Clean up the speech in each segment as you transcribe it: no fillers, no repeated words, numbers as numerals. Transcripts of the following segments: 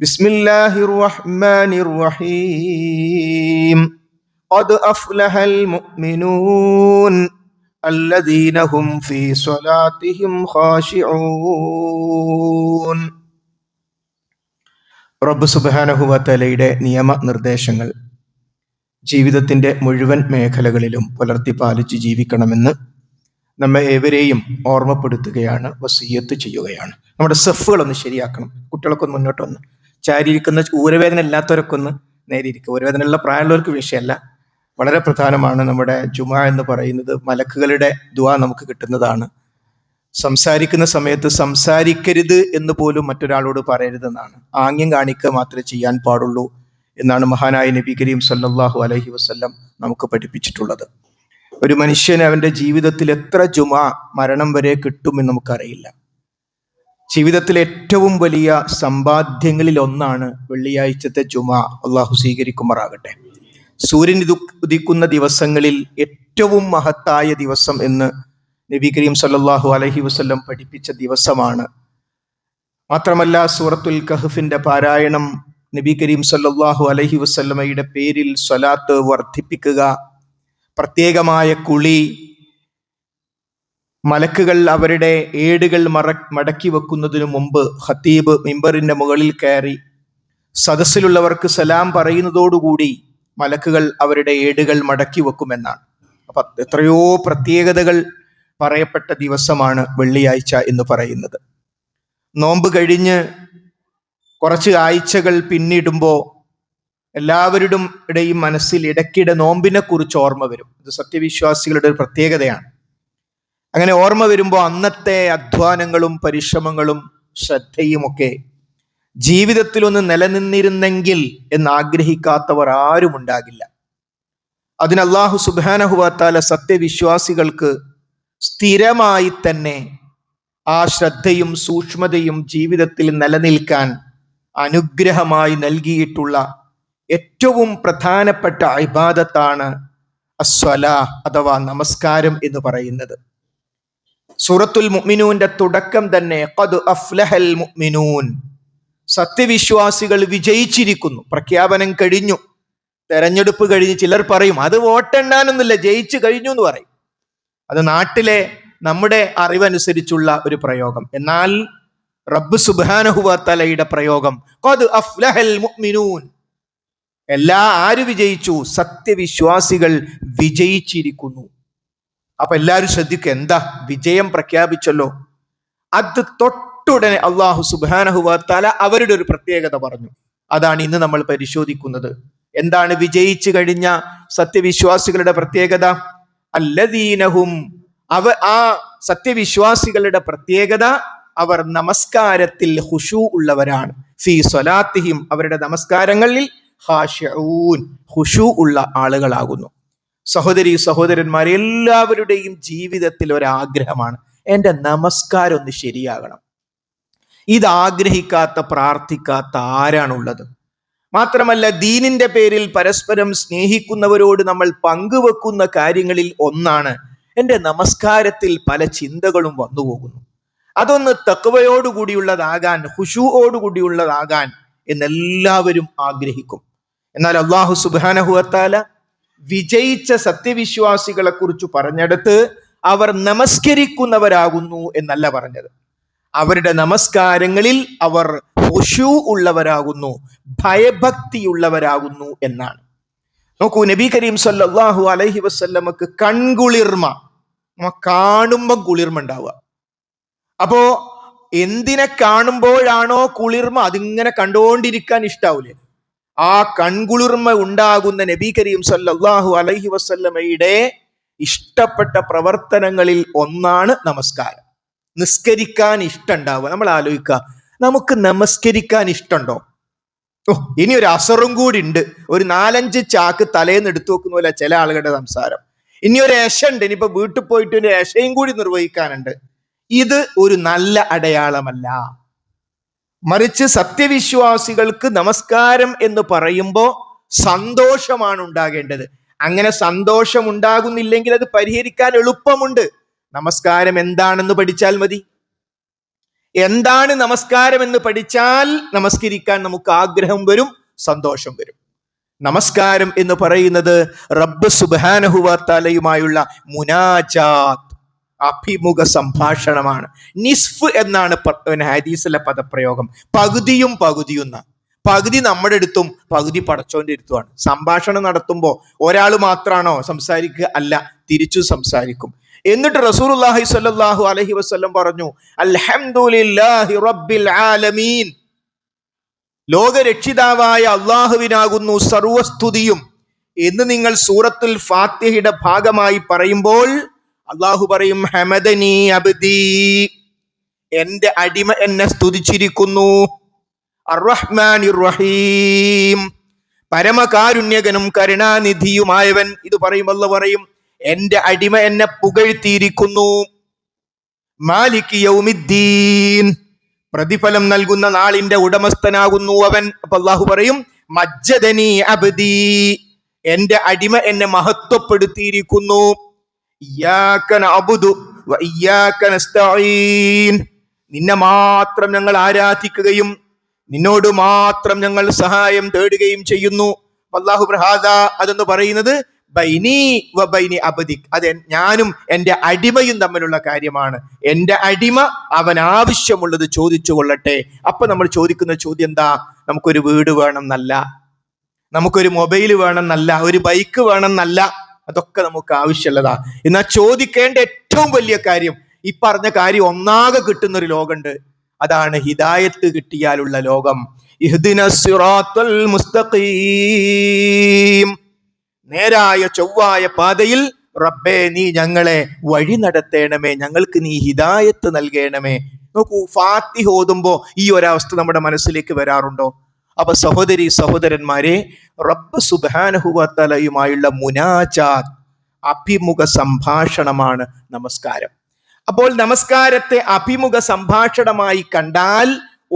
ബിസ്മില്ലാഹിർ റഹ്മാനിർ റഹീം. ഖദ് അഫ്ലഹൽ മുഅ്മിനൂൻ അല്ലദീന ഹും ഫീ സ്വലാത്തിഹിം ഖാശിഊൻ. റബ്ബ് സുബ്ഹാനഹു വ തആലയുടെ നിയമ നിർദ്ദേശങ്ങൾ ജീവിതത്തിൻ്റെ മുഴുവൻ മേഖലകളിലും പുലർത്തി പാലിച്ച് ജീവിക്കണമെന്ന് നമ്മെ ഏവരെയും ഓർമ്മപ്പെടുത്തുകയാണ്, വസിയ്യത്ത് ചെയ്യുകയാണ്. നമ്മുടെ സെഫുകളൊന്ന് ശരിയാക്കണം. കുട്ടികളൊക്കെ ഒന്ന് മുന്നോട്ട് വന്ന് ചാരിയിരിക്കുന്ന, ഊരവേദന ഇല്ലാത്തവരൊക്കെ ഒന്ന് നേരിയിരിക്കുക. ഊരവേദനയുള്ള പ്രായമുള്ളവർക്ക് വിഷയമല്ല, വളരെ പ്രധാനമാണ്. നമ്മുടെ ജുമാ എന്ന് പറയുന്നത് മലക്കുകളുടെ ദുആ നമുക്ക് കിട്ടുന്നതാണ്. സംസാരിക്കുന്ന സമയത്ത് സംസാരിക്കരുത് എന്ന് പോലും മറ്റൊരാളോട് പറയരുതെന്നാണ്. ആംഗ്യം കാണിക്കുക മാത്രമേ ചെയ്യാൻ പാടുള്ളൂ എന്നാണ് മഹാനായ നബി കരീം സല്ലല്ലാഹു അലൈഹി വസല്ലം നമുക്ക് പഠിപ്പിച്ചിട്ടുള്ളത്. ഒരു മനുഷ്യന് അവൻ്റെ ജീവിതത്തിൽ എത്ര ജുമാ മരണം വരെ കിട്ടുമെന്ന് നമുക്കറിയില്ല. ജീവിതത്തിലെ ഏറ്റവും വലിയ സമ്പാദ്യങ്ങളിൽ ഒന്നാണ് വെള്ളിയാഴ്ചത്തെ ജുമാ. അള്ളാഹു സ്വീകരിക്കുമാറാകട്ടെ. സൂര്യൻ ഉദിക്കുന്ന ദിവസങ്ങളിൽ ഏറ്റവും മഹത്തായ ദിവസം എന്ന് നബി കരീം സല്ലല്ലാഹു അലൈഹി വസല്ലം പഠിപ്പിച്ച ദിവസമാണ്. മാത്രമല്ല, സൂറത്തുൽ കഹ്ഫിന്റെ പാരായണം, നബി കരീം സല്ലല്ലാഹു അലൈഹി വസല്ലമയുടെ പേരിൽ സ്വലാത്ത് വർദ്ധിപ്പിക്കുക, പ്രത്യേകമായ കുളി, മലക്കുകൾ അവരുടെ ഏടുകൾ മടക്കി വെക്കുന്നതിനു മുമ്പ് ഖതീബ് മിമ്പറിന്റെ മുകളിൽ കയറി സദസ്സിലുള്ളവർക്ക് സലാം പറയുന്നതോടുകൂടി മലക്കുകൾ അവരുടെ ഏടുകൾ മടക്കി വെക്കുമെന്നാണ്. അപ്പൊ എത്രയോ പ്രത്യേകതകൾ പറയപ്പെട്ട ദിവസമാണ് വെള്ളിയാഴ്ച എന്ന് പറയുന്നത്. നോമ്പ് കഴിഞ്ഞ് കുറച്ച് ആഴ്ചകൾ പിന്നിടുമ്പോൾ എല്ലാവരുടെയും ഇടയും മനസ്സിൽ ഇടയ്ക്കിടെ നോമ്പിനെ കുറിച്ച് ഓർമ്മ വരും. ഇത് സത്യവിശ്വാസികളുടെ ഒരു പ്രത്യേകതയാണ്. അങ്ങനെ ഓർമ്മ വരുമ്പോൾ അന്നത്തെ അധ്വാനങ്ങളും പരിശ്രമങ്ങളും ശ്രദ്ധയുമൊക്കെ ജീവിതത്തിലൊന്ന് നിലനിന്നിരുന്നെങ്കിൽ എന്ന് ആഗ്രഹിക്കാത്തവർ ആരും ഉണ്ടാകില്ല. അതിന് അല്ലാഹു സുബ്ഹാനഹു വ തആല സത്യവിശ്വാസികൾക്ക് സ്ഥിരമായി തന്നെ ആ ശ്രദ്ധയും സൂക്ഷ്മതയും ജീവിതത്തിൽ നിലനിൽക്കാൻ അനുഗ്രഹമായി നൽകിയിട്ടുള്ള ഏറ്റവും പ്രധാനപ്പെട്ട ഇബാദത്താണ് അസ്വലാഹ് അഥവാ നമസ്കാരം എന്ന് പറയുന്നത്. സൂറത്തുൽ മുഅ്മിനൂന്റെ തുടക്കം തന്നെ ഖദ് അഫ്ലഹൽ മുഅ്മിനൂൻ, സത്യവിശ്വാസികൾ വിജയിച്ചിരിക്കുന്നു. പ്രഖ്യാപനം കഴിഞ്ഞു, തെരഞ്ഞെടുപ്പ് കഴിഞ്ഞ്. ചിലർ പറയും അത് വോട്ടെണ്ണാനൊന്നുമില്ല, ജയിച്ചു കഴിഞ്ഞു എന്ന് പറയും. അത് നാട്ടിലെ നമ്മുടെ അറിവനുസരിച്ചുള്ള ഒരു പ്രയോഗം. എന്നാൽ റബ്ബ് സുബ്ഹാനഹു വ തആലയുടെ പ്രയോഗം ഖദ് അഫ്ലഹൽ മുഅ്മിനൂൻ, ആര് വിജയിച്ചു? സത്യവിശ്വാസികൾ വിജയിച്ചിരിക്കുന്നു. അപ്പൊ എല്ലാവരും ശ്രദ്ധിക്കുക, എന്താ വിജയം പ്രഖ്യാപിച്ചല്ലോ. അത് തൊട്ടുടനെ അല്ലാഹു സുബ്ഹാനഹു വ തആല അവരുടെ ഒരു പ്രത്യേകത പറഞ്ഞു. അതാണ് ഇന്ന് നമ്മൾ പരിശോധിക്കുന്നത്. എന്താണ് വിജയിച്ചു കഴിഞ്ഞ സത്യവിശ്വാസികളുടെ പ്രത്യേകത? അല്ലദീനഹും, ആ സത്യവിശ്വാസികളുടെ പ്രത്യേകത അവർ നമസ്കാരത്തിൽ ഖുശൂ ഉള്ളവരാണ്. ഫീ സ്വലാത്തിഹിം, അവരുടെ നമസ്കാരങ്ങളിൽ ഖാശിഊൻ, ഖുശൂ ഉള്ള ആളുകളാകുന്നു. സഹോദരി സഹോദരന്മാരെ, എല്ലാവരുടെയും ജീവിതത്തിൽ ഒരാഗ്രഹമാണ്, എൻ്റെ നമസ്കാരം ഒന്ന് ശരിയാകണം. ഇതാഗ്രഹിക്കാത്ത പ്രാർത്ഥിക്കാത്ത ആരാണുള്ളത്? മാത്രമല്ല, ദീനിന്റെ പേരിൽ പരസ്പരം സ്നേഹിക്കുന്നവരോട് നമ്മൾ പങ്കുവെക്കുന്ന കാര്യങ്ങളിൽ ഒന്നാണ് എൻ്റെ നമസ്കാരത്തിൽ പല ചിന്തകളും വന്നുപോകുന്നു. അതൊന്ന് തഖ്വയോടുകൂടിയുള്ളതാകാൻ, ഖുശൂഓടുകൂടിയുള്ളതാകാൻ എന്നെല്ലാവരും ആഗ്രഹിക്കും. എന്നാൽ അല്ലാഹു സുബ്ഹാനഹു വ തആല വിജയിച്ച സത്യവിശ്വാസികളെ കുറിച്ച് പറഞ്ഞെടുത്ത് അവർ നമസ്കരിക്കുന്നവരാകുന്നു എന്നല്ല പറഞ്ഞത്. അവരുടെ നമസ്കാരങ്ങളിൽ അവർ ഖുശൂ ഉള്ളവരാകുന്നു, ഭയഭക്തിയുള്ളവരാകുന്നു എന്നാണ്. നോക്കൂ, നബി കരീം സല്ലല്ലാഹു അലൈഹി വസല്ലമക്ക് കൺകുളിർമ, കാണുമ്പം കുളിർമ ഉണ്ടാവുക. അപ്പോ എന്തിനെ കാണുമ്പോഴാണോ കുളിർമ, അതിങ്ങനെ കണ്ടുകൊണ്ടിരിക്കാൻ ഇഷ്ടാവൂലേ? ആ കൺകുളിർമ ഉണ്ടാകുന്ന നബി കരീം സല്ലല്ലാഹു അലൈഹി വസല്ലമയുടെ ഇഷ്ടപ്പെട്ട പ്രവർത്തനങ്ങളിൽ ഒന്നാണ് നമസ്കാരം. നിസ്കരിക്കാൻ ഇഷ്ടമുണ്ടാവുക. നമ്മൾ ആലോചിക്കുക, നമുക്ക് നമസ്കരിക്കാൻ ഇഷ്ടമുണ്ടോ? ഇനി ഒരു അസറും കൂടി ഉണ്ട്, ഒരു 4-5 ചാക്ക് തലേന്ന് എടുത്തു വെക്കുന്ന പോലെ ചില ആളുകളുടെ സംസാരം. ഇനി ഒരു ഏശ ഉണ്ട്, ഇനിയിപ്പോ വീട്ടിൽ പോയിട്ട് ഒരു ഏശയും കൂടി നിർവഹിക്കാനുണ്ട്. ഇത് ഒരു നല്ല അടയാളമല്ല. മറിച്ച് സത്യവിശ്വാസികൾക്ക് നമസ്കാരം എന്ന് പറയുമ്പോൾ സന്തോഷമാണ് ഉണ്ടാകേണ്ടത്. അങ്ങനെ സന്തോഷം ഉണ്ടാകുന്നില്ലെങ്കിൽ അത് പരിഹരിക്കാൻ എളുപ്പമുണ്ട്. നമസ്കാരം എന്താണെന്ന് പഠിച്ചാൽ മതി. എന്താണ് നമസ്കാരം എന്ന് പഠിച്ചാൽ നമസ്കരിക്കാൻ നമുക്ക് ആഗ്രഹം വരും, സന്തോഷം വരും. നമസ്കാരം എന്ന് പറയുന്നത് റബ്ബ് സുബ്ഹാനഹു വ തആലയുമായുള്ള മുനാജാത്ത്, അഭിമുഖ സംഭാഷണമാണ്. നിസ്ഫ് എന്നാണ് ഹദീസിലെ പദപ്രയോഗം. പകുതിയും പകുതിയും. പകുതി നമ്മുടെ അടുത്തും പകുതി പടച്ചോന്റെ അടുത്തുമാണ്. സംഭാഷണം നടത്തുമ്പോൾ ഒരാൾ മാത്രമാണോ സംസാരിക്കുക? അല്ല, തിരിച്ചു സംസാരിക്കും. എന്നിട്ട് റസൂലുള്ളാഹി സ്വല്ലല്ലാഹു അലൈഹി വസല്ലം പറഞ്ഞു, അൽഹംദുലില്ലാഹി റബ്ബിൽ ആലമീൻ, ലോകരക്ഷിതാവായ അള്ളാഹുവിനാകുന്നു സർവസ്തുതിയും എന്ന് നിങ്ങൾ സൂറത്തുൽ ഫാത്തിഹയുടെ ഭാഗമായി പറയുമ്പോൾ അള്ളാഹു പറയും, ഹമദനി അബ്ദി, എന്റെ അടിമ എന്നെ സ്തുതിച്ചിരിക്കുന്നു. അർറഹ്മാനിർ റഹീം, പരമകാരുണ്യകനും കരുണാനിധിയുമായവൻ. ഇത് പറയുമ്പോൾ അല്ലാഹു പറയും, എന്റെ അടിമ എന്നെ പുകഴ്ത്തിയിരിക്കുന്നു. മാലിക് യൗമിദ്ദീൻ, പ്രതിഫലം നൽകുന്ന നാളിന്റെ ഉടമസ്ഥനാകുന്നു അവൻ. അപ്പൊ അല്ലാഹു പറയും, മജ്ജദനി അബ്ദി, എന്റെ അടിമ എന്നെ മഹത്വപ്പെടുത്തിയിരിക്കുന്നു. ഇയ്യാക നഅ്ബുദു വ ഇയ്യാക നസ്തഈൻ, നിന്നെ മാത്രം ഞങ്ങൾ ആരാധിക്കുകയും നിന്നോട് മാത്രം ഞങ്ങൾ സഹായം തേടുകയും ചെയ്യുന്നു. അല്ലാഹു പ്രഹാദ, അതെന്ന് പറയുന്നത് ബൈനി വ ബൈനി അബ്ദിക്, അത് ഞാനും എൻ്റെ അടിമയും തമ്മിലുള്ള കാര്യമാണ്. എൻ്റെ അടിമ അവൻ ആവശ്യമുള്ളത് ചോദിച്ചു കൊള്ളട്ടെ. അപ്പൊ നമ്മൾ ചോദിക്കുന്ന ചോദ്യം എന്താ? നമുക്കൊരു വീട് വേണം എന്നല്ല, നമുക്കൊരു മൊബൈൽ വേണം എന്നല്ല, ഒരു ബൈക്ക് വേണം എന്നല്ല. അതൊക്കെ നമുക്ക് ആവശ്യമുള്ളതാ. എന്നാൽ ചോദിക്കേണ്ട ഏറ്റവും വലിയ കാര്യം, ഈ പറഞ്ഞ കാര്യം ഒന്നാകെ കിട്ടുന്ന ഒരു ലോകമുണ്ട്. അതാണ് ഹിദായത്ത് കിട്ടിയാലുള്ള ലോകം. ഇഹ്ദിനസ് സിറാത്തൽ മുസ്തഖീം, നേരായ ചൊവ്വായ പാതയിൽ റബ്ബേ നീ ഞങ്ങളെ വഴി നടത്തേണമേ, ഞങ്ങൾക്ക് നീ ഹിദായത്ത് നൽകണമേ. നോക്കൂ, ഫാത്തിഹ ഓതുമ്പോ ഈ ഒരവസ്ഥ നമ്മുടെ മനസ്സിലേക്ക് വരാറുണ്ടോ? അപ്പൊ സഹോദരി സഹോദരന്മാരെ, റബ്ബ് സുബ്ഹാനഹു വ തആലയുമായുള്ള മുനാജാത്ത്, അഭിമുഖ സംഭാഷണമാണ് നമസ്കാരം. അപ്പോൾ നമസ്കാരത്തെ അഭിമുഖ സംഭാഷണമായി കണ്ടാൽ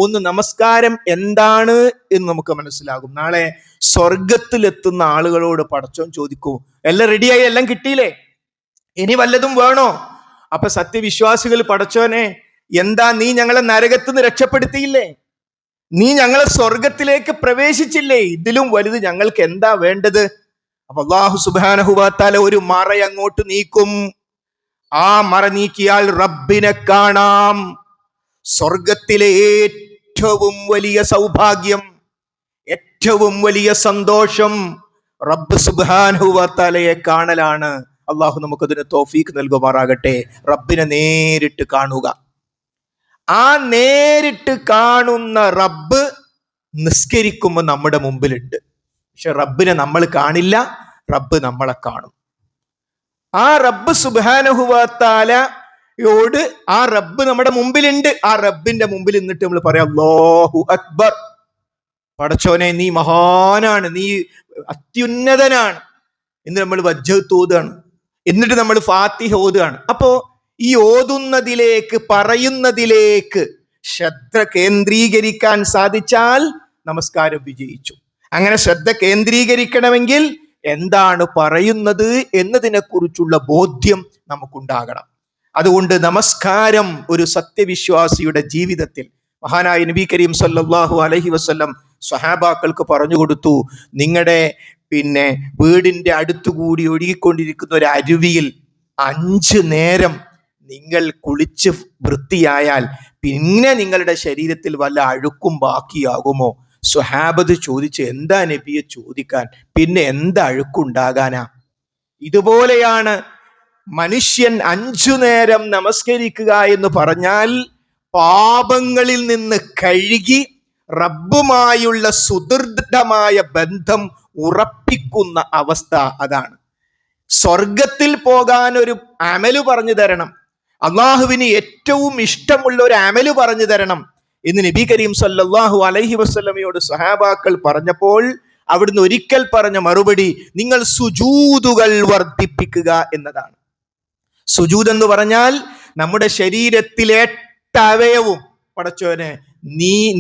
ഒന്ന് നമസ്കാരം എന്താണ് എന്ന് നമുക്ക് മനസ്സിലാകും. നാളെ സ്വർഗത്തിലെത്തുന്ന ആളുകളോട് പടച്ചോൻ ചോദിക്കൂ, എല്ലാം റെഡിയായി, എല്ലാം കിട്ടിയില്ലേ, ഇനി വല്ലതും വേണോ? അപ്പൊ സത്യവിശ്വാസികൾ, പടച്ചോനെ എന്താ, നീ ഞങ്ങളെ നരകത്തുനിന്ന് രക്ഷപ്പെടുത്തിയില്ലേ, നീ ഞങ്ങളെ സ്വർഗത്തിലേക്ക് പ്രവേശിച്ചില്ലേ, ഇതിലും വലുത് ഞങ്ങൾക്ക് എന്താ വേണ്ടത്? അപ്പൊ അല്ലാഹു സുബ്ഹാനഹു വ തആല ഒരു മറ അങ്ങോട്ട് നീക്കും. ആ മറ നീക്കിയാൽ റബ്ബിനെ കാണാം. സ്വർഗത്തിലെ ഏറ്റവും വലിയ സൗഭാഗ്യം, ഏറ്റവും വലിയ സന്തോഷം റബ്ബ് സുബ്ഹാനഹു വ തആലയെ കാണലാണ്. അള്ളാഹു നമുക്കതിന് തൗഫീഖ് നൽകുമാറാകട്ടെ. റബ്ബിനെ നേരിട്ട് കാണുക. ആ നേരിട്ട് കാണുന്ന റബ്ബ് നിസ്കരിക്കുമ്പോൾ നമ്മുടെ മുമ്പിലുണ്ട്. പക്ഷെ റബ്ബിനെ നമ്മൾ കാണില്ല, റബ്ബ് നമ്മളെ കാണും. ആ റബ്ബ് സുബ്ഹാനഹു വ തആലയോട്, ആ റബ്ബ് നമ്മുടെ മുമ്പിലുണ്ട്. ആ റബ്ബിന്റെ മുമ്പിൽ നിന്നിട്ട് നമ്മൾ പറയാം, അല്ലാഹു അക്ബർ, പടച്ചോനെ നീ മഹാനാണ്, നീ അത്യുന്നതനാണ് എന്ന് നമ്മൾ വജ്ജത്ത് ഓതുകയാണ്. എന്നിട്ട് നമ്മൾ ഫാത്തിഹ ഓതുകയാണ്. അപ്പോ ഈ ഓതുന്നതിലേക്ക്, പറയുന്നതിലേക്ക് ശ്രദ്ധ കേന്ദ്രീകരിക്കാൻ സാധിച്ചാൽ നമസ്കാരം വിജയിച്ചു. അങ്ങനെ ശ്രദ്ധ കേന്ദ്രീകരിക്കണമെങ്കിൽ എന്താണ് പറയുന്നത് എന്നതിനെ കുറിച്ചുള്ള ബോധ്യം നമുക്കുണ്ടാകണം. അതുകൊണ്ട് നമസ്കാരം ഒരു സത്യവിശ്വാസിയുടെ ജീവിതത്തിൽ, മഹാനായ നബി കരീം സല്ലല്ലാഹു അലൈഹി വസല്ലം സ്വഹാബാക്കൾക്ക് പറഞ്ഞു കൊടുത്തു, നിങ്ങളുടെ വീടിന്റെ അടുത്തുകൂടി ഒഴുകിക്കൊണ്ടിരിക്കുന്ന ഒരു അരുവിയിൽ 5 നേരം നിങ്ങൾ കുളിച്ച് വൃത്തിയായാൽ പിന്നെ നിങ്ങളുടെ ശരീരത്തിൽ വല്ല അഴുക്കും ബാക്കിയാകുമോ? സ്വഹാബത്ത് ചോദിച്ച്, എന്താ നബിയെ ചോദിക്കാൻ, പിന്നെ എന്താ അഴുക്കുണ്ടാകാനാ? ഇതുപോലെയാണ് മനുഷ്യൻ 5 നേരം നമസ്കരിക്കുക എന്ന് പറഞ്ഞാൽ പാപങ്ങളിൽ നിന്ന് കഴുകി റബ്ബുമായുള്ള സുദൃഢമായ ബന്ധം ഉറപ്പിക്കുന്ന അവസ്ഥ. അതാണ് സ്വർഗത്തിൽ പോകാൻ ഒരു അമല് പറഞ്ഞു തരണം, അള്ളാഹുവിന് ഏറ്റവും ഇഷ്ടമുള്ള ഒരു അമല് പറഞ്ഞു തരണം എന്ന് നബി കരീം സല്ലല്ലാഹു അലൈഹി വസല്ലമയോട് സഹാബാക്കൾ പറഞ്ഞപ്പോൾ അവിടുന്ന് ഒരിക്കൽ പറഞ്ഞ മറുപടി, നിങ്ങൾ സുജൂദുകൾ വർദ്ധിപ്പിക്കുക എന്നതാണ്. സുജൂദ് എന്ന് പറഞ്ഞാൽ നമ്മുടെ ശരീരത്തിലെ 8 അവയവും പടച്ചോനെ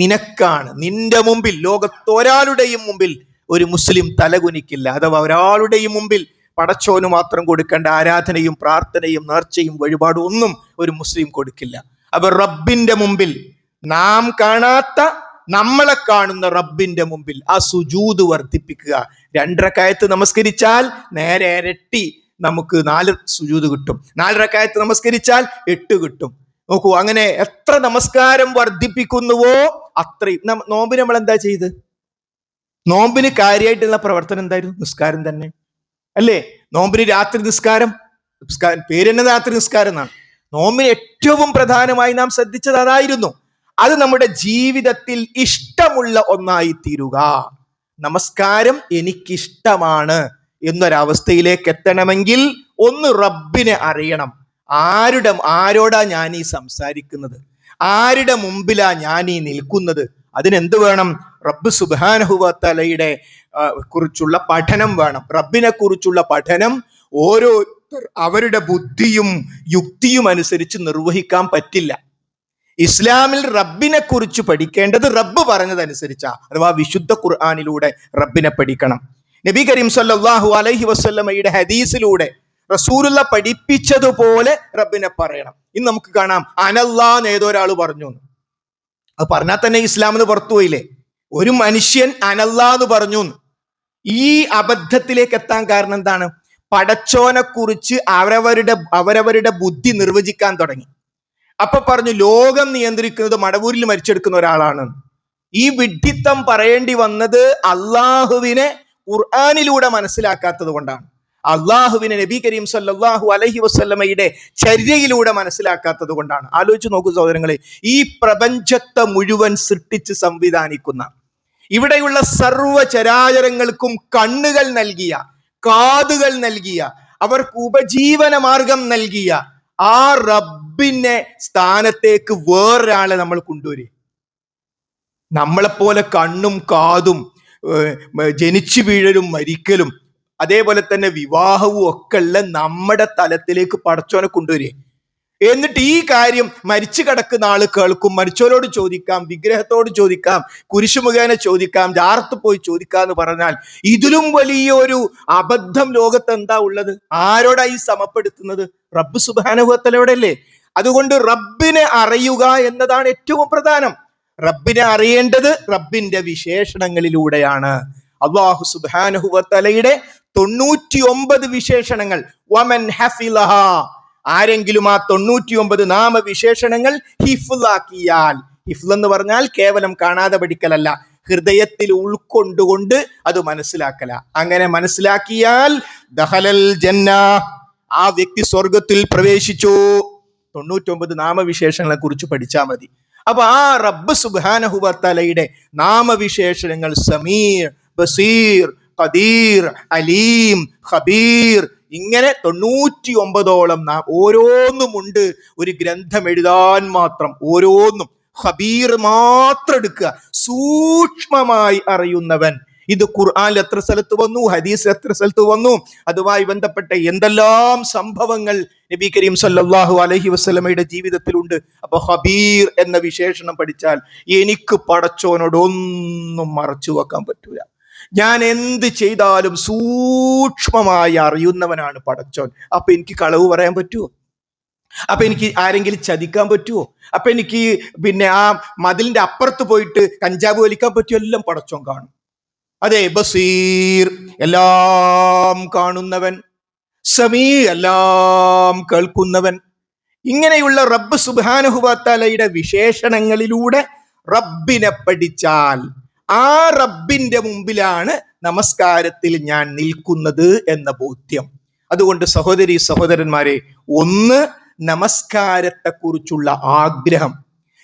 നിനക്കാണ്, നിന്റെ മുമ്പിൽ, ലോകത്തൊരാളുടെയും മുമ്പിൽ ഒരു മുസ്ലിം തലകുനിക്കില്ല. അഥവാ ഒരാളുടെയും മുമ്പിൽ പടച്ചോന് മാത്രം കൊടുക്കേണ്ട ആരാധനയും പ്രാർത്ഥനയും നേർച്ചയും വഴിപാടും ഒന്നും ഒരു മുസ്ലിം കൊടുക്കില്ല. അപ്പൊ റബ്ബിന്റെ മുമ്പിൽ നാം കാണാത്ത നമ്മളെ കാണുന്ന റബ്ബിന്റെ മുമ്പിൽ ആ സുജൂദ് വർദ്ധിപ്പിക്കുക. 2 റക്അത്ത് നമസ്കരിച്ചാൽ നേരെ ഇരട്ടി നമുക്ക് 4 സുജൂദ് കിട്ടും. 4 റക്അത്ത് നമസ്കരിച്ചാൽ 8 കിട്ടും. നോക്കൂ, അങ്ങനെ എത്ര നമസ്കാരം വർദ്ധിപ്പിക്കുന്നുവോ അത്രയും. നോമ്പിന് നമ്മൾ എന്താ ചെയ്ത്? നോമ്പിന് കാര്യമായിട്ടുള്ള പ്രവർത്തനം എന്തായിരുന്നു? നിസ്കാരം തന്നെ അല്ലേ? നോമ്പിന് രാത്രി നിസ്കാരം, പേര് തന്നെ രാത്രി നിസ്കാരം എന്നാണ്. നോമ്പിന് ഏറ്റവും പ്രധാനമായി നാം ശ്രദ്ധിച്ചത് അതായിരുന്നു. അത് നമ്മുടെ ജീവിതത്തിൽ ഇഷ്ടമുള്ള ഒന്നായി തീരുക. നമസ്കാരം എനിക്കിഷ്ടമാണ് എന്നൊരവസ്ഥയിലേക്ക് എത്തണമെങ്കിൽ ഒന്ന് റബ്ബിനെ അറിയണം. ആരോടാ ഞാൻ ഈ സംസാരിക്കുന്നത്? ആരുടെ മുമ്പിലാ ഞാൻ ഈ നിൽക്കുന്നത്? അതിനെന്ത് വേണം? റബ്ബ് സുബ്ഹാനഹു വ തആലയുടെ കുറിച്ചുള്ള പഠനം വേണം. റബ്ബിനെ കുറിച്ചുള്ള പഠനം ഓരോരുത്തർ അവരുടെ ബുദ്ധിയും യുക്തിയും അനുസരിച്ച് നിർവഹിക്കാൻ പറ്റില്ല. ഇസ്ലാമിൽ റബ്ബിനെ കുറിച്ച് പഠിക്കേണ്ടത് റബ്ബ് പറഞ്ഞതനുസരിച്ചാ, അഥവാ വിശുദ്ധ ഖുർആനിലൂടെ റബ്ബിനെ പഠിക്കണം. നബി കരീം സല്ലല്ലാഹു അലൈഹി വസല്ലമയുടെ ഹദീസിലൂടെ റസൂലുള്ള പഠിപ്പിച്ചതുപോലെ റബ്ബിനെ പറയണം. ഇന്ന് നമുക്ക് കാണാം അനല്ലാന്ന് ഏതൊരാൾ പറഞ്ഞു. അത് പറഞ്ഞാൽ തന്നെ ഇസ്ലാമിന് പുറത്തു പോയില്ലേ? ഒരു മനുഷ്യൻ അനല്ലാന്ന് പറഞ്ഞു. ഈ അബദ്ധത്തിലേക്ക് എത്താൻ കാരണം എന്താണ്? പടച്ചോനെ കുറിച്ച് അവരവരുടെ ബുദ്ധി നിർവചിക്കാൻ തുടങ്ങി. അപ്പൊ പറഞ്ഞു ലോകം നിയന്ത്രിക്കുന്നത് മടവൂരിൽ മരിച്ചെടുക്കുന്ന ഒരാളാണ്. ഈ വിഡ്ഢിത്തം പറയേണ്ടി വന്നത് അള്ളാഹുവിനെ ഖുർആനിലൂടെ മനസ്സിലാക്കാത്തത് കൊണ്ടാണ്. അള്ളാഹുവിനെ നബി കരീം സല്ലല്ലാഹു അലൈഹി വസല്ലമയുടെ ചര്യയിലൂടെ മനസ്സിലാക്കാത്തത് കൊണ്ടാണ്. ആലോചിച്ച് നോക്കൂ സഹോദരങ്ങളെ, ഈ പ്രപഞ്ചത്തെ മുഴുവൻ സൃഷ്ടിച്ച് സംവിധാനിക്കുന്ന, ഇവിടെയുള്ള സർവ്വ ചരാചരങ്ങൾക്കും കണ്ണുകൾ നൽകിയ, കാതുകൾ നൽകിയ, അവർക്ക് ഉപജീവന മാർഗം നൽകിയ ആ റബ്ബിനെ സ്ഥാനത്തേക്ക് വേറൊരാളെ നമ്മൾ കൊണ്ടുവരും. നമ്മളെപ്പോലെ കണ്ണും കാതും ജനിച്ചു വീഴലും മരിക്കലും അതേപോലെ തന്നെ വിവാഹവും ഒക്കെ ഉള്ള നമ്മുടെ തലത്തിലേക്ക് പടച്ചോനെ കൊണ്ടുവരിക. എന്നിട്ട് ഈ കാര്യം മരിച്ചു കിടക്കുന്ന ആള് കേൾക്കും. മരിച്ചവരോട് ചോദിക്കാം, വിഗ്രഹത്തോട് ചോദിക്കാം, കുരിശു മുഖേന ചോദിക്കാം, ജാറത്ത് പോയി ചോദിക്കാം എന്ന് പറഞ്ഞാൽ ഇതിലും വലിയൊരു അബദ്ധം ലോകത്ത് എന്താ ഉള്ളത്? ആരോടായി സമപ്പെടുത്തുന്നത്? റബ്ബ് സുബ്ഹാനഹു വ തആലയോടല്ലേ? അതുകൊണ്ട് റബ്ബിനെ അറിയുക എന്നതാണ് ഏറ്റവും പ്രധാനം. റബ്ബിനെ അറിയേണ്ടത് റബ്ബിന്റെ വിശേഷണങ്ങളിലൂടെയാണ്. അല്ലാഹു സുബ്ഹാനഹു വ തആലയുടെ 99 വിശേഷണങ്ങൾ, വമൻ ഹഫിളഹ, ആരെങ്കിലും ആ 99 നാമവിശേഷണങ്ങൾ ഹിഫ്ളാക്കിയാൽ, ഹിഫ്ള് എന്ന് പറഞ്ഞാൽ കേവലം കാണാതെ പഠിക്കലല്ല, ഹൃദയത്തിൽ ഉൾക്കൊണ്ടുകൊണ്ട് അത് മനസ്സിലാക്കല. അങ്ങനെ മനസ്സിലാക്കിയാൽ ദഖലൽ ജന്ന, ആ വ്യക്തി സ്വർഗത്തിൽ പ്രവേശിച്ചു. 99 നാമവിശേഷങ്ങളെ കുറിച്ച് പഠിച്ചാൽ മതി. അപ്പൊ ആ റബ്ബ് സുബ്ഹാനഹു വ തആലയുടെ നാമവിശേഷണങ്ങൾ സമീർ, ബസീർ, ഖദീർ, അലീം, ഖബീർ, ഇങ്ങനെ 99ഓളം ഓരോന്നുമുണ്ട്. ഒരു ഗ്രന്ഥം എഴുതാൻ മാത്രം ഓരോന്നും. ഖബീർ മാത്രം എടുക്കുക, സൂക്ഷ്മമായി അറിയുന്നവൻ. ഇത് ഖുർആനിൽ എത്ര സ്ഥലത്ത് വന്നു, ഹദീസ് എത്ര സ്ഥലത്ത് വന്നു, അതുമായി ബന്ധപ്പെട്ട എന്തെല്ലാം സംഭവങ്ങൾ നബി കരീം സല്ലല്ലാഹു അലൈഹി വസല്ലമയുടെ ജീവിതത്തിലുണ്ട്. അപ്പൊ ഖബീർ എന്ന വിശേഷണം പഠിച്ചാൽ എനിക്ക് പടച്ചോനോട് ഒന്നും മറച്ചു വെക്കാൻ പറ്റൂല. ഞാൻ എന്ത് ചെയ്താലും സൂക്ഷ്മമായി അറിയുന്നവനാണ് പടച്ചോൻ. അപ്പൊ എനിക്ക് കളവ് പറയാൻ പറ്റുമോ? അപ്പൊ എനിക്ക് ആരെങ്കിലും ചതിക്കാൻ പറ്റുമോ? അപ്പൊ എനിക്ക് ആ മതിലിന്റെ അപ്പുറത്ത് പോയിട്ട് കഞ്ചാവ് വലിക്കാൻ പറ്റുമോ? എല്ലാം പടച്ചോൻ കാണും. അതെ, ബസീർ, എല്ലാം കാണുന്നവൻ, സമീ, എല്ലാം കേൾക്കുന്നവൻ. ഇങ്ങനെയുള്ള റബ്ബ് സുബ്ഹാനഹു വ തആലയുടെ വിശേഷണങ്ങളിലൂടെ റബ്ബിനെ പഠിച്ചാൽ ആ റബ്ബിന്റെ മുമ്പിലാണ് നമസ്കാരത്തിൽ ഞാൻ നിൽക്കുന്നത് എന്ന ബോധ്യം. അതുകൊണ്ട് സഹോദരി സഹോദരന്മാരെ, ഒന്ന് നമസ്കാരത്തെ കുറിച്ചുള്ള ആഗ്രഹം,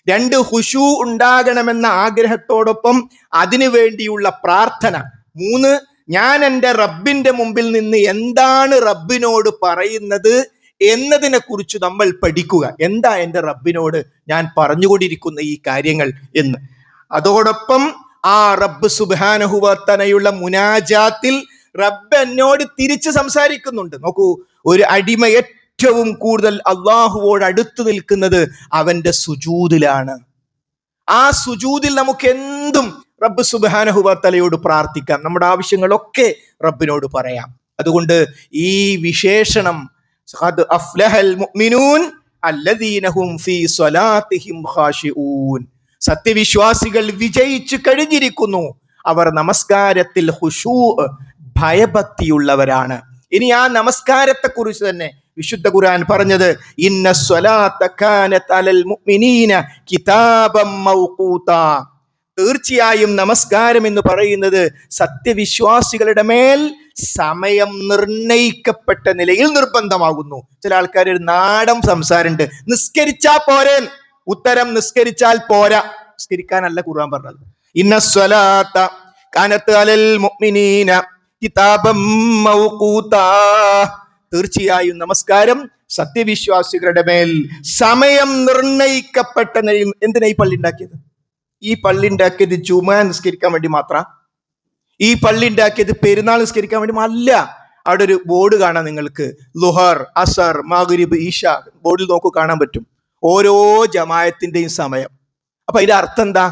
2 ഖുശൂ ഉണ്ടാകണമെന്ന ആഗ്രഹത്തോടൊപ്പം അതിനു വേണ്ടിയുള്ള പ്രാർത്ഥന, 3 ഞാൻ എൻ്റെ റബ്ബിന്റെ മുമ്പിൽ നിന്ന് എന്താണ് റബ്ബിനോട് പറയുന്നത് എന്നതിനെ കുറിച്ച് നമ്മൾ പഠിക്കുക. എന്താ എൻ്റെ റബ്ബിനോട് ഞാൻ പറഞ്ഞുകൊണ്ടിരിക്കുന്ന ഈ കാര്യങ്ങൾ എന്ന്. അതോടൊപ്പം ആ റബ്ബ് സുബ്ഹാനഹു വ തആലയുള്ള മുനാജാത്തിൽ റബ്ബ് എന്നോട് തിരിച്ച് സംസാരിക്കുന്നുണ്ട്. നോക്കൂ, ഒരു അടിമ ഏറ്റവും കൂടുതൽ അള്ളാഹുവോട് അടുത്ത് നിൽക്കുന്നത് അവന്റെ സുജൂദിലാണ്. ആ സുജൂദിൽ നമുക്ക് എന്തും റബ്ബ് സുബ്ഹാനഹു വ തആലയോട് പ്രാർത്ഥിക്കാം, നമ്മുടെ ആവശ്യങ്ങളൊക്കെ റബ്ബിനോട് പറയാം. അതുകൊണ്ട് ഈ വിശേഷണം ഖദ് അഫ്ലഹൽ മുഅ്മിനൂൻ അല്ലദീന ഹും ഫീ സ്വലാത്തിഹിം ഖാശിഊൻ, സത്യവിശ്വാസികൾ വിജയിച്ചു കഴിഞ്ഞിരിക്കുന്നു. അവർ നമസ്കാരത്തിൽ ഖുശൂ, ഭയഭക്തിയുള്ളവരാണ്. ഇനി ആ നമസ്കാരത്തെ കുറിച്ച് തന്നെ വിശുദ്ധ ഖുർആൻ പറഞ്ഞത്, ഇന്ന സ്വലാത്ത കാനത് അലൽ മുഅ്മിനീന കിതാബം മൗഖൂതാ. തീർച്ചയായും നമസ്കാരം എന്ന് പറയുന്നത് സത്യവിശ്വാസികളുടെ മേൽ സമയം നിർണയിക്കപ്പെട്ട നിലയിൽ നിർബന്ധമാകുന്നു. ചില ആൾക്കാർ ഒരു നാടൻ സംസാരമുണ്ട്, നിസ്കരിച്ചാ പോരെ. ഉത്തരം, നിസ്കരിച്ചാൽ പോരാ. നിസ്കരിക്കാനല്ല ഖുർആൻ പറഞ്ഞത്. ഇന്ന സ്വലാത്ത കാനത് അലൽ മുഅ്മിനീന കിതാബം മൗഖൂതാ. തീർച്ചയായും നമസ്കാരം സത്യവിശ്വാസികളുടെ മേൽ സമയം നിർണയിക്കപ്പെട്ട നിലയിൽ. എന്തിനാ ഈ പള്ളി ഉണ്ടാക്കിയത്? ഈ പള്ളി ഉണ്ടാക്കിയത് ജുമാ നിസ്കരിക്കാൻ വേണ്ടി മാത്രം? ഈ പള്ളി ഉണ്ടാക്കിയത് പെരുന്നാൾ നിസ്കരിക്കാൻ വേണ്ടി അല്ല. അവിടെ ഒരു ബോർഡ് കാണാം നിങ്ങൾക്ക്, ലുഹർ, അസർ, മഗ്രിബ്, ഇശ. ബോർഡിൽ നോക്കൂ, കാണാൻ പറ്റും ഓരോ ജമാഅത്തിന്റെയും സമയം. അപ്പൊ ഇതിന്റെ അർത്ഥം എന്താ?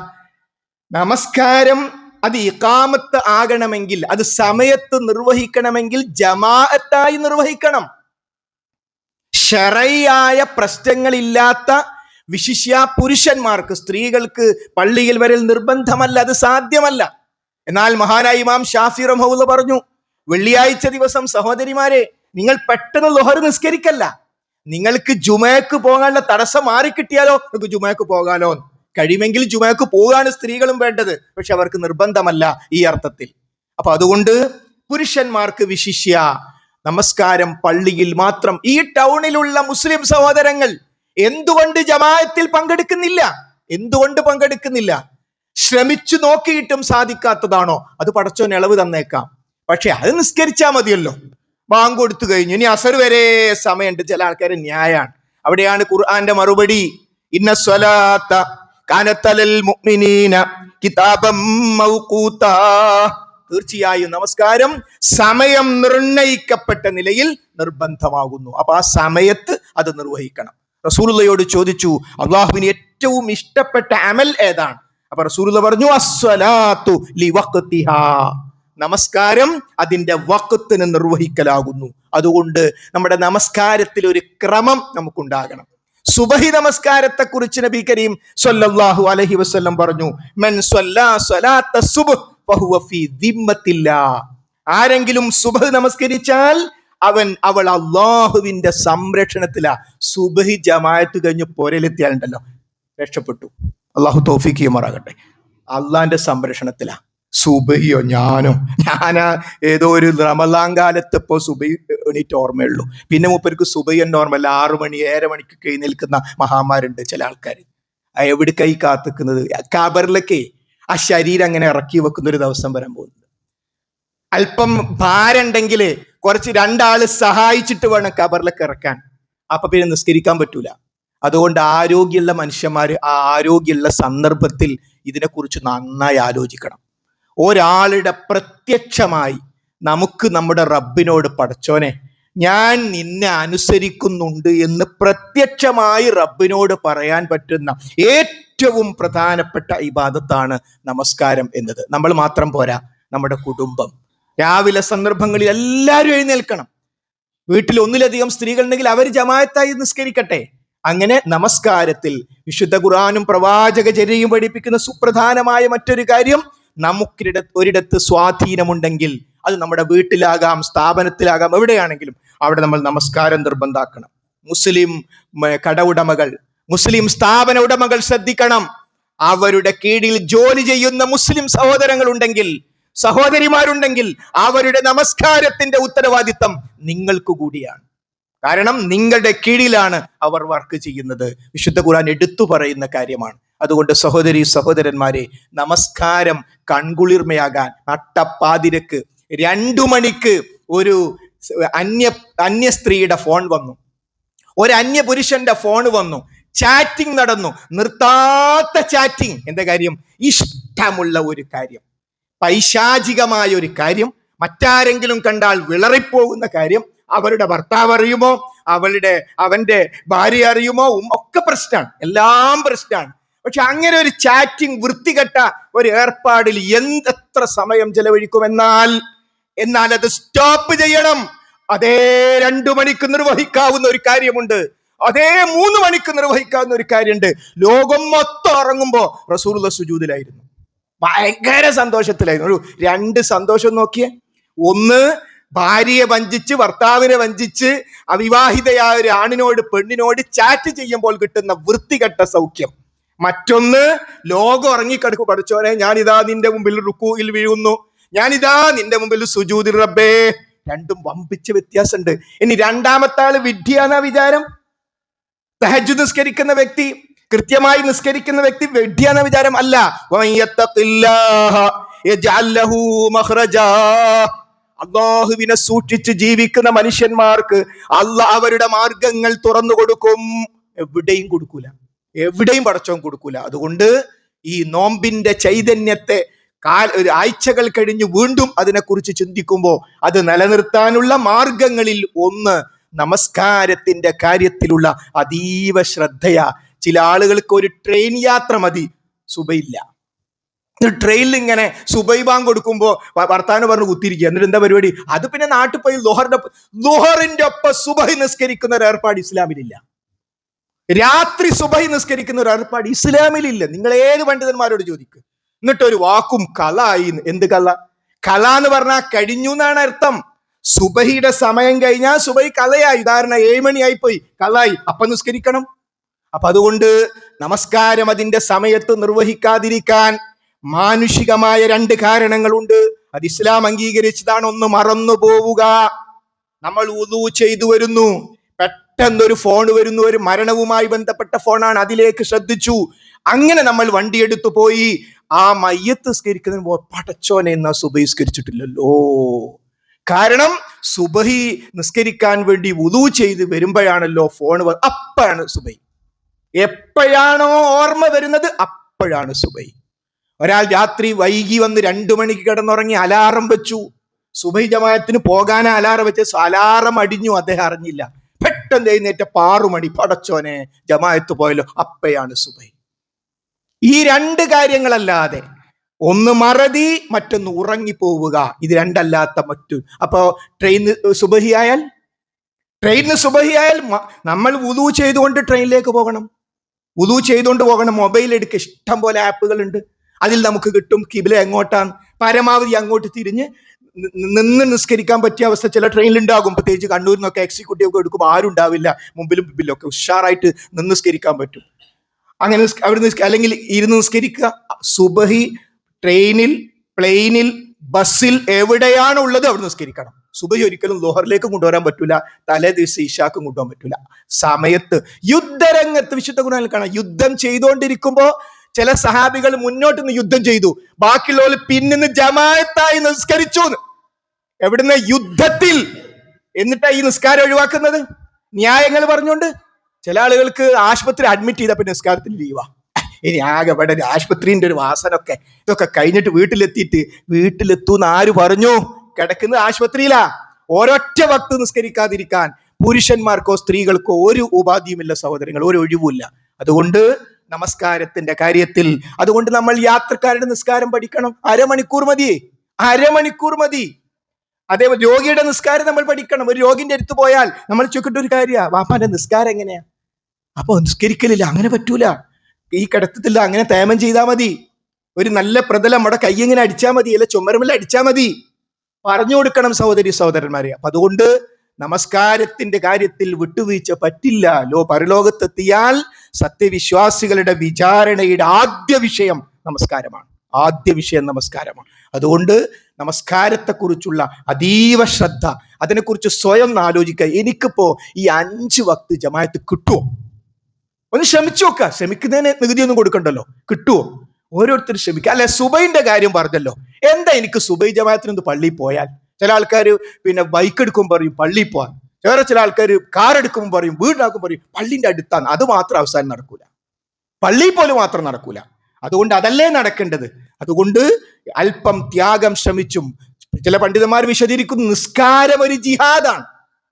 നമസ്കാരം അത് ഇഖാമത്ത് ആകണമെങ്കിൽ, അത് സമയത്ത് നിർവഹിക്കണമെങ്കിൽ ജമാഅത്തായി നിർവഹിക്കണം. ശരഈയായ പ്രശ്നങ്ങളില്ലാത്ത വിശിഷ്യ പുരുഷന്മാർക്ക്, സ്ത്രീകൾക്ക് പള്ളിയിൽ വരൽ നിർബന്ധമല്ല, അത് സാധ്യമല്ല. എന്നാൽ മഹാനായ ഇമാം ഷാഫി റഹ്മത്തുള്ളാഹി പറഞ്ഞു, വെള്ളിയാഴ്ച ദിവസം സഹോദരിമാരെ, നിങ്ങൾ പെട്ടെന്ന് ളുഹർ നിസ്കരിക്കല്ല. നിങ്ങൾക്ക് ജുമയ്ക്ക് പോകാനുള്ള തടസ്സം മാറിക്കിട്ടിയാലോ നിങ്ങൾക്ക് ജുമയ്ക്ക് പോകാലോ. കഴിയുമെങ്കിൽ ജുമയ്ക്ക് പോകാണ് സ്ത്രീകളും വേണ്ടത്, പക്ഷെ അവർക്ക് നിർബന്ധമല്ല ഈ അർത്ഥത്തിൽ. അപ്പൊ അതുകൊണ്ട് പുരുഷന്മാർക്ക് വിശിഷ്യ നമസ്കാരം പള്ളിയിൽ മാത്രം. ഈ ടൗണിലുള്ള മുസ്ലിം സഹോദരങ്ങൾ എന്തുകൊണ്ട് ജമാഅത്തിൽ പങ്കെടുക്കുന്നില്ല? എന്തുകൊണ്ട് പങ്കെടുക്കുന്നില്ല? ശ്രമിച്ചു നോക്കിയിട്ടും സാധിക്കാത്തതാണോ? അത് പടച്ചോൻ ഇളവ് തന്നേക്കാം, പക്ഷെ അത് നിസ്കരിച്ചാൽ മതിയല്ലോ. ബാങ്ക് കൊടുത്തു കഴിഞ്ഞു, ഇനി അസർ വരെ സമയമുണ്ട്. ചില ആൾക്കാർ ന്യായാണ്. അവിടെയാണ് ഖുർആന്റെ മറുപടി, ഇന്ന സ്വലാത്ത കാനത് അലൽ മുഅ്മിനീന കിതാബം മൗഖൂതാ. തീർച്ചയായും നമസ്കാരം സമയം നിർണയിക്കപ്പെട്ട നിലയിൽ നിർബന്ധമാകുന്നു. അപ്പൊ ആ സമയത്ത് അത് നിർവഹിക്കണം. റസൂലുള്ളയോട് ചോദിച്ചു, അള്ളാഹുവിന് ഏറ്റവും ഇഷ്ടപ്പെട്ട അമൽ ഏതാണ്? അപ്പൊ റസൂലുള്ള പറഞ്ഞു, അസ്സലാത്തു ലിവഖ്തിഹാ. നമസ്കാരം അതിന്റെ വഖത്തിന് നിർവഹിക്കലാകുന്നു. അതുകൊണ്ട് നമ്മുടെ നമസ്കാരത്തിൽ ഒരു ക്രമം നമുക്കുണ്ടാകണം. സുബഹി നമസ്കാരത്തെ കുറിച്ച് നബി കരീം സ്വല്ലല്ലാഹു അലൈഹി വസല്ലം പറഞ്ഞു, മൻ സ്വല്ലാ സ്വലാത്ത സുബ്ഹ് ഫഹുവ ഫീ ദിമ്മത്തില്ലാഹ്. ആരെങ്കിലും സുബഹ് നമസ്കരിച്ചാൽ അവൾ അള്ളാഹുവിന്റെ സംരക്ഷണത്തിലാ. സുബഹി ജമാഅത്ത് കഴിഞ്ഞ് പോരലെത്തിയാലുണ്ടല്ലോ, രക്ഷപ്പെട്ടു. അള്ളാഹു തൗഫീഖ് ചെയ്യുമാറാകട്ടെ. അള്ളാന്റെ സംരക്ഷണത്തിലാ. സുബഹിയോ ഞാനാ ഏതോ ഒരു റമളാൻ കാലത്ത് ഇപ്പോ സുബഹി എണീറ്റ് ഓർമ്മയുള്ളൂ. പിന്നെ മൂപ്പർക്ക് സുബഹി എന്നെ ഓർമ്മയില്ല. 6 മണി 7 മണിക്ക് എഴുന്നേൽക്കുന്ന മഹാന്മാരുണ്ട് ചില ആൾക്കാർ. എവിടെ കൈ കാത്തിക്കുന്നത്? ഖബറിലൊക്കെ ആ ശരീരം അങ്ങനെ ഇറക്കി വെക്കുന്ന ഒരു ദിവസം വരാൻ പോകുന്നുണ്ട്. അല്പം ഭാരമുണ്ടെങ്കിൽ കുറച്ച് 2 ആള് സഹായിച്ചിട്ട് വേണം ഖബറിലൊക്കെ ഇറക്കാൻ. അപ്പൊ പിന്നെ നിസ്കരിക്കാൻ പറ്റൂല. അതുകൊണ്ട് ആരോഗ്യമുള്ള മനുഷ്യന്മാർ ആ ആരോഗ്യമുള്ള സന്ദർഭത്തിൽ ഇതിനെക്കുറിച്ച് നന്നായി ആലോചിക്കണം. ഒരാളുടെ പ്രത്യക്ഷമായി നമുക്ക് നമ്മുടെ റബ്ബിനോട്, പടച്ചോനെ ഞാൻ നിന്നെ അനുസരിക്കുന്നുണ്ട് എന്ന് പ്രത്യക്ഷമായി റബ്ബിനോട് പറയാൻ പറ്റുന്ന ഏറ്റവും പ്രധാനപ്പെട്ട ഇബാദത്താണ് നമസ്കാരം എന്നത്. നമ്മൾ മാത്രം പോരാ, നമ്മുടെ കുടുംബം. രാവിലെ സന്ദർഭങ്ങളിൽ എല്ലാവരും എഴുന്നേൽക്കണം. വീട്ടിൽ ഒന്നിലധികം സ്ത്രീകൾ ഉണ്ടെങ്കിൽ അവർ ജമാഅത്തായി നിസ്കരിക്കട്ടെ. അങ്ങനെ നമസ്കാരത്തിൽ വിശുദ്ധ ഖുർആനും പ്രവാചകചര്യയും പഠിപ്പിക്കുന്ന സുപ്രധാനമായ മറ്റൊരു കാര്യം, ഒരിടത്ത് സ്വാധീനമുണ്ടെങ്കിൽ അത് നമ്മുടെ വീട്ടിലാകാം, സ്ഥാപനത്തിലാകാം, എവിടെയാണെങ്കിലും അവിടെ നമ്മൾ നമസ്കാരം നിർബന്ധാക്കണം. മുസ്ലിം കട ഉടമകൾ, മുസ്ലിം സ്ഥാപന ഉടമകൾ ശ്രദ്ധിക്കണം. അവരുടെ കീഴിൽ ജോലി ചെയ്യുന്ന മുസ്ലിം സഹോദരങ്ങൾ ഉണ്ടെങ്കിൽ, സഹോദരിമാരുണ്ടെങ്കിൽ, അവരുടെ നമസ്കാരത്തിന്റെ ഉത്തരവാദിത്തം നിങ്ങൾക്ക് കൂടിയാണ്. കാരണം നിങ്ങളുടെ കീഴിലാണ് അവർ വർക്ക് ചെയ്യുന്നത്. വിശുദ്ധ ഖുർആൻ എടുത്തു പറയുന്ന കാര്യമാണ്. അതുകൊണ്ട് സഹോദരി സഹോദരന്മാരെ, നമസ്കാരം കൺകുളിർമയാകാൻ നട്ടപ്പാതിരക്ക് 2 മണിക്ക് ഒരു അന്യ സ്ത്രീയുടെ ഫോൺ വന്നു, ഒരു അന്യ പുരുഷന്റെ ഫോൺ വന്നു, ചാറ്റിംഗ് നടന്നു, നിർത്താത്ത ചാറ്റിംഗ്. എന്താ കാര്യം? ഇഷ്ടമുള്ള ഒരു കാര്യം, പൈശാചികമായ ഒരു കാര്യം, മറ്റാരെങ്കിലും കണ്ടാൽ വിളറിപ്പോകുന്ന കാര്യം. അവരുടെ ഭർത്താവ് അറിയുമോ, അവന്റെ ഭാര്യ അറിയുമോ, ഒക്കെ പ്രശ്നമാണ്, എല്ലാം പ്രശ്നമാണ്. പക്ഷെ അങ്ങനെ ഒരു ചാറ്റിംഗ്, വൃത്തികെട്ട ഒരു ഏർപ്പാടിൽ എത്ര സമയം ചെലവഴിക്കുമെന്നാൽ അത് സ്റ്റോപ്പ് ചെയ്യണം. അതേ 2 മണിക്ക് നിർവഹിക്കാവുന്ന ഒരു കാര്യമുണ്ട്. അതേ 3 മണിക്ക് നിർവഹിക്കാവുന്ന ഒരു കാര്യമുണ്ട്. ലോകം മൊത്തം ഇറങ്ങുമ്പോ റസൂലുള്ള സുജൂദിലായിരുന്നു, ഭയങ്കര സന്തോഷത്തിലായിരുന്നു. ഒരു 2 സന്തോഷം നോക്കിയേ. ഒന്ന്, ഭാര്യയെ വഞ്ചിച്ച് ഭർത്താവിനെ വഞ്ചിച്ച് അവിവാഹിതയായ ഒരു ആണിനോട് പെണ്ണിനോട് ചാറ്റ് ചെയ്യുമ്പോൾ കിട്ടുന്ന വൃത്തികെട്ട സൗഖ്യം. മറ്റൊന്ന്, ലോകം ഉറങ്ങിക്കിടക്കും, പഠിച്ചോനെ ഞാനിതാ നിന്റെ മുമ്പിൽ റുക്കൂയിൽ വീഴുന്നു, ഞാനിതാ നിന്റെ മുമ്പിൽ സുജൂദിൽ റബ്ബേ. രണ്ടും വമ്പിച്ച വ്യത്യാസമുണ്ട്. ഇനി രണ്ടാമത്തെ ആള് വിഡ്ഢിയാന്ന വിചാരം? തഹജ്ജുദ് നിസ്കരിക്കുന്ന വ്യക്തി, കൃത്യമായി നിസ്കരിക്കുന്ന വ്യക്തി വിഡ്ഢിയാന്ന വിചാരം അല്ല. അല്ലാഹുവിനെ സൂക്ഷിച്ച് ജീവിക്കുന്ന മനുഷ്യന്മാർക്ക് അല്ലാഹ് അവരുടെ മാർഗങ്ങൾ തുറന്നു കൊടുക്കും. എവിടെയും കൊടുക്കൂല, എവിടെയും പടച്ചോൻ കൊടുക്കൂല. അതുകൊണ്ട് ഈ നോമ്പിന്റെ ചൈതന്യത്തെ ഒരു ആഴ്ചകൾ കഴിഞ്ഞ് വീണ്ടും അതിനെക്കുറിച്ച് ചിന്തിക്കുമ്പോൾ അത് നിലനിർത്താനുള്ള മാർഗങ്ങളിൽ ഒന്ന് നമസ്കാരത്തിന്റെ കാര്യത്തിലുള്ള അതീവ ശ്രദ്ധയാ. ചില ആളുകൾക്ക് ഒരു ട്രെയിൻ യാത്ര മതി, സുബഹില്ല. ട്രെയിനിൽ ഇങ്ങനെ സുബഹി ബാങ്ക് കൊടുക്കുമ്പോ ഭർത്താവിന് പറഞ്ഞ് കുത്തിരിക്കുക. എന്നിട്ട് എന്താ പരിപാടി? അത് പിന്നെ നാട്ടിൽ പോയി ലുഹറിന്റെ ഒപ്പം സുബഹി നിസ്കരിക്കുന്ന ഒരു ഏർപ്പാട് ഇസ്ലാമിലില്ല. രാത്രി സുബഹി നിസ്കരിക്കുന്ന ഒരു ഏർപ്പാട് ഇസ്ലാമിലില്ല. നിങ്ങൾ ഏത് പണ്ഡിതന്മാരോട് ചോദിക്കുക. എന്നിട്ടൊരു വാക്കും കലായി. എന്ത് കല? കല എന്ന് പറഞ്ഞാൽ കഴിഞ്ഞു എന്നാണ് അർത്ഥം. സുബഹിയുടെ സമയം കഴിഞ്ഞാൽ സുബഹി കലയായി. ഉദാഹരണം 7 മണിയായി പോയി, കലായി, അപ്പൊ നിസ്കരിക്കണം. അപ്പൊ അതുകൊണ്ട് നമസ്കാരം അതിന്റെ സമയത്ത് നിർവഹിക്കാതിരിക്കാൻ മാനുഷികമായ 2 കാരണങ്ങളുണ്ട്. അത് ഇസ്ലാം അംഗീകരിച്ചതാണ്. ഒന്ന്, മറന്നു പോവുക. നമ്മൾ വുളു ചെയ്തു വരുന്നു, പെട്ടെന്നൊരു ഫോൺ വരുന്നു, ഒരു മരണവുമായി ബന്ധപ്പെട്ട ഫോണാണ്, അതിലേക്ക് ശ്രദ്ധിച്ചു, അങ്ങനെ നമ്മൾ വണ്ടിയെടുത്തു പോയി. ആ മയ്യത്ത് നിസ്കരിക്കുന്നതിന് പടച്ചോനെ എന്നാ സുബഹി നിസ്കരിച്ചിട്ടില്ലല്ലോ. കാരണം സുബഹി നിസ്കരിക്കാൻ വേണ്ടി വുളു ചെയ്ത് വരുമ്പോഴാണല്ലോ ഫോൺ, അപ്പോഴാണ് സുബഹി. എപ്പോഴാണോ ഓർമ്മ വരുന്നത് അപ്പോഴാണ് സുബഹി. ഒരാൾ രാത്രി വൈകി വന്ന് 2 മണിക്ക് കിടന്നുറങ്ങി അലാറം വെച്ചു, സുബഹി ജമാഅത്തിന് പോകാനാ അലാറം വെച്ച്, അലാറം അടിഞ്ഞു, അദ്ദേഹം അറിഞ്ഞില്ല. പെട്ടെന്ന് എഴുന്നേറ്റ 6 മണി, പടച്ചോനെ ജമാഅത്ത് പോയല്ലോ, അപ്പയാണ് സുബഹി. ഈ 2 കാര്യങ്ങളല്ലാതെ, ഒന്ന് മറതി, മറ്റൊന്ന് ഉറങ്ങിപ്പോവുക, ഇത് രണ്ടല്ലാത്ത മറ്റു. അപ്പോ ട്രെയിന് സുബഹിയായാൽ നമ്മൾ വുളു ചെയ്തുകൊണ്ട് ട്രെയിനിലേക്ക് പോകണം, വുളു ചെയ്തുകൊണ്ട് പോകണം. മൊബൈൽ എടുക്കുക, ഇഷ്ടം പോലെ ആപ്പുകൾ ഉണ്ട്, അതിൽ നമുക്ക് കിട്ടും കിബില എങ്ങോട്ടാണ്. പരമാവധി അങ്ങോട്ട് തിരിഞ്ഞ് നിന്ന് നിസ്കരിക്കാൻ പറ്റിയ അവസ്ഥ ചില ട്രെയിനിലുണ്ടാകും. പ്രത്യേകിച്ച് കണ്ണൂരിൽ നിന്നൊക്കെ എക്സിക്യൂട്ടീവ് ഒക്കെ എടുക്കുമ്പോൾ ആരും ഉണ്ടാവില്ല, മുമ്പിലും പിമ്പിലൊക്കെ ഉഷാറായിട്ട് നിന്ന് നിസ്കരിക്കാൻ പറ്റും. അങ്ങനെ അവിടെ അല്ലെങ്കിൽ ഇരുന്ന് നിസ്കരിക്കുക. സുബഹി ട്രെയിനിൽ, പ്ലെയിനിൽ, ബസ്സിൽ എവിടെയാണ് ഉള്ളത് അവിടെ നിസ്കരിക്കണം. സുബഹി ഒരിക്കലും ലോഹറിലേക്ക് കൊണ്ടുവരാൻ പറ്റൂല, തലേ ദിവസം ഇശാക്കും കൊണ്ടുപോകാൻ പറ്റൂല. സമയത്ത് യുദ്ധരംഗത്ത് വിശുദ്ധ ഖുർആനിൽ കാണാം, യുദ്ധം ചെയ്തുകൊണ്ടിരിക്കുമ്പോ ചില സഹാബികൾ മുന്നോട്ട് നിന്ന് യുദ്ധം ചെയ്തു, ബാക്കിയുള്ളവർ പിന്നിന്ന് ജമാഅത്തായി നിസ്കരിച്ചു. എവിടുന്ന്? യുദ്ധത്തിൽ. എന്നിട്ടാ ഈ നിസ്കാരം ഒഴിവാക്കുന്നത് ന്യായങ്ങൾ പറഞ്ഞുകൊണ്ട്. ചില ആളുകൾക്ക് ആശുപത്രി അഡ്മിറ്റ് ചെയ്ത പിന്നെ നിസ്കാരത്തിൽ ലീവാ. ഇനി ആകെ ഇവിടെ ആശുപത്രിന്റെ ഒരു വാസനൊക്കെ, ഇതൊക്കെ കഴിഞ്ഞിട്ട് വീട്ടിലെത്തൂന്ന് ആര് പറഞ്ഞു? കിടക്കുന്നത് ആശുപത്രിയിലാ. ഒരൊറ്റ വക്ത് നിസ്കരിക്കാതിരിക്കാൻ പുരുഷന്മാർക്കോ സ്ത്രീകൾക്കോ ഒരു ഉപാധിയുമില്ല സഹോദരങ്ങൾ, ഒരു ഒഴിവുമില്ല. അതുകൊണ്ട് നമസ്കാരത്തിന്റെ കാര്യത്തിൽ, അതുകൊണ്ട് നമ്മൾ യാത്രക്കാരുടെ നിസ്കാരം പഠിക്കണം. അരമണിക്കൂർ മതി. അതേപോലെ രോഗിയുടെ നിസ്കാരം നമ്മൾ പഠിക്കണം. ഒരു രോഗിന്റെ അടുത്ത് പോയാൽ നമ്മൾ ചോദിക്കേണ്ട ഒരു കാര്യമാണ്, വാപ്പാന്റെ നിസ്കാരം എങ്ങനെയാ? അപ്പൊ നിസ്കരിക്കലില്ല, അങ്ങനെ പറ്റൂല, ഈ കിടത്തത്തില്ല, അങ്ങനെ തേമം ചെയ്താൽ മതി. ഒരു നല്ല പ്രതലം നമ്മുടെ കൈ എങ്ങനെ അടിച്ചാൽ മതി, അല്ല ചുമരുമല്ല അടിച്ചാൽ മതി. പറഞ്ഞു കൊടുക്കണം സഹോദരന്മാരെ. അപ്പൊ അതുകൊണ്ട് നമസ്കാരത്തിന്റെ കാര്യത്തിൽ വിട്ടുവീഴ്ച പറ്റില്ല. പരലോകത്തെത്തിയാൽ സത്യവിശ്വാസികളുടെ വിചാരണയുടെ ആദ്യ വിഷയം നമസ്കാരമാണ്. അതുകൊണ്ട് നമസ്കാരത്തെക്കുറിച്ചുള്ള അതീവ ശ്രദ്ധ, അതിനെക്കുറിച്ച് സ്വയം ആലോചിക്കുക. എനിക്കിപ്പോ ഈ 5 വക്ത് ജമാഅത്ത് കിട്ടുമോ? ഒന്ന് ശ്രമിച്ചു നോക്കുക. ശ്രമിക്കുന്നതിന് നികുതിയൊന്നും കൊടുക്കണ്ടല്ലോ, കിട്ടുമോ? ഓരോരുത്തരും ശ്രമിക്കുക. അല്ലെ, സുബൈന്റെ കാര്യം പറഞ്ഞല്ലോ, എന്താ എനിക്ക് സുബൈ ജമാഅത്തിനൊന്ന് പള്ളിയിൽ പോയാൽ? ചില ആൾക്കാർ പിന്നെ ബൈക്ക് എടുക്കുമ്പോൾ പറയും പള്ളിയിൽ പോവാൻ, വേറെ ചില ആൾക്കാർ കാർ എടുക്കുമ്പോൾ പറയും, വീടിനാക്കുമ്പോൾ പറയും പള്ളിന്റെ അടുത്താണ്. അത് മാത്രം അവസാനം നടക്കൂല, പള്ളിയിൽ പോലും മാത്രം നടക്കൂല. അതുകൊണ്ട് അതല്ലേ നടക്കേണ്ടത്. അതുകൊണ്ട് അല്പം ത്യാഗം ശ്രമിച്ചും, ചില പണ്ഡിതന്മാർ വിശദീകരിക്കുന്നു, നിസ്കാരം ഒരു ജിഹാദാണ്.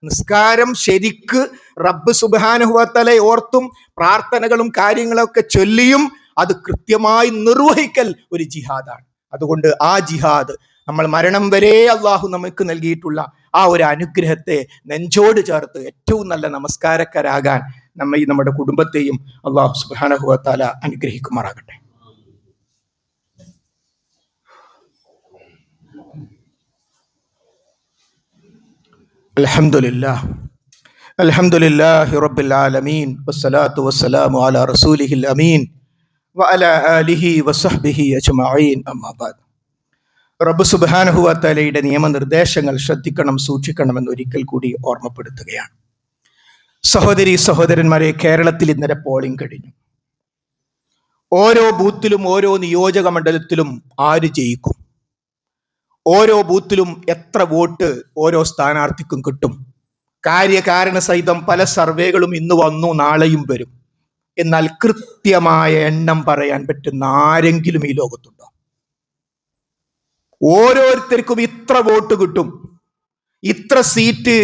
നിസ്കാരം ശരിക്ക് റബ്ബ് സുബ്ഹാനഹു വ തആല ഓർത്തും പ്രാർത്ഥനകളും കാര്യങ്ങളൊക്കെ ചൊല്ലിയും അത് കൃത്യമായി നിർവഹിക്കൽ ഒരു ജിഹാദാണ്. അതുകൊണ്ട് ആ ജിഹാദ്, നമ്മൾ മരണം വരെ അള്ളാഹു നമുക്ക് നൽകിയിട്ടുള്ള ആ ഒരു അനുഗ്രഹത്തെ നെഞ്ചോട് ചേർത്ത് ഏറ്റവും നല്ല നമസ്കാരക്കാരാകാൻ നമ്മയും നമ്മുടെ കുടുംബത്തെയും അല്ലാഹു സുബ്ഹാനഹു വ തആല അനുഗ്രഹിക്കുമാറാകട്ടെ. അൽഹംദുലില്ലാഹ് അൽഹംദുലില്ലാഹി റബ്ബിൽ ആലമീൻ വസ്സലാത്തു വസ്സലാമു അലാ റസൂലിഹിൽ അമീൻ വഅലാ ആലിഹി വസഹ്ബിഹി അജ്മഈൻ. അമ്മാ ബഅദ്. റബ്ബ് സുബ്ഹാനഹു വ തആലയുടെ നിയമനിർദ്ദേശങ്ങൾ ശ്രദ്ധിക്കണം, സൂക്ഷിക്കണമെന്ന് ഒരിക്കൽ കൂടി ഓർമ്മപ്പെടുത്തുകയാണ്. സഹോദരി സഹോദരന്മാരെ, കേരളത്തിൽ ഇന്നലെ പോളിംഗ് കഴിഞ്ഞു. ഓരോ ബൂത്തിലും ഓരോ നിയോജക മണ്ഡലത്തിലും ആര് ജയിക്കും, ഓരോ ബൂത്തിലും എത്ര വോട്ട് ഓരോ സ്ഥാനാർത്ഥിക്കും കിട്ടും, കാര്യകാരണ സഹിതം പല സർവേകളും ഇന്ന് വന്നു, നാളെയും വരും. എന്നാൽ കൃത്യമായ എണ്ണം പറയാൻ പറ്റുന്ന ആരെങ്കിലും ഈ ലോകത്തുണ്ടോ? ഓരോരുത്തർക്കും ഇത്ര വോട്ട് കിട്ടും, ഇത്ര സീറ്റ്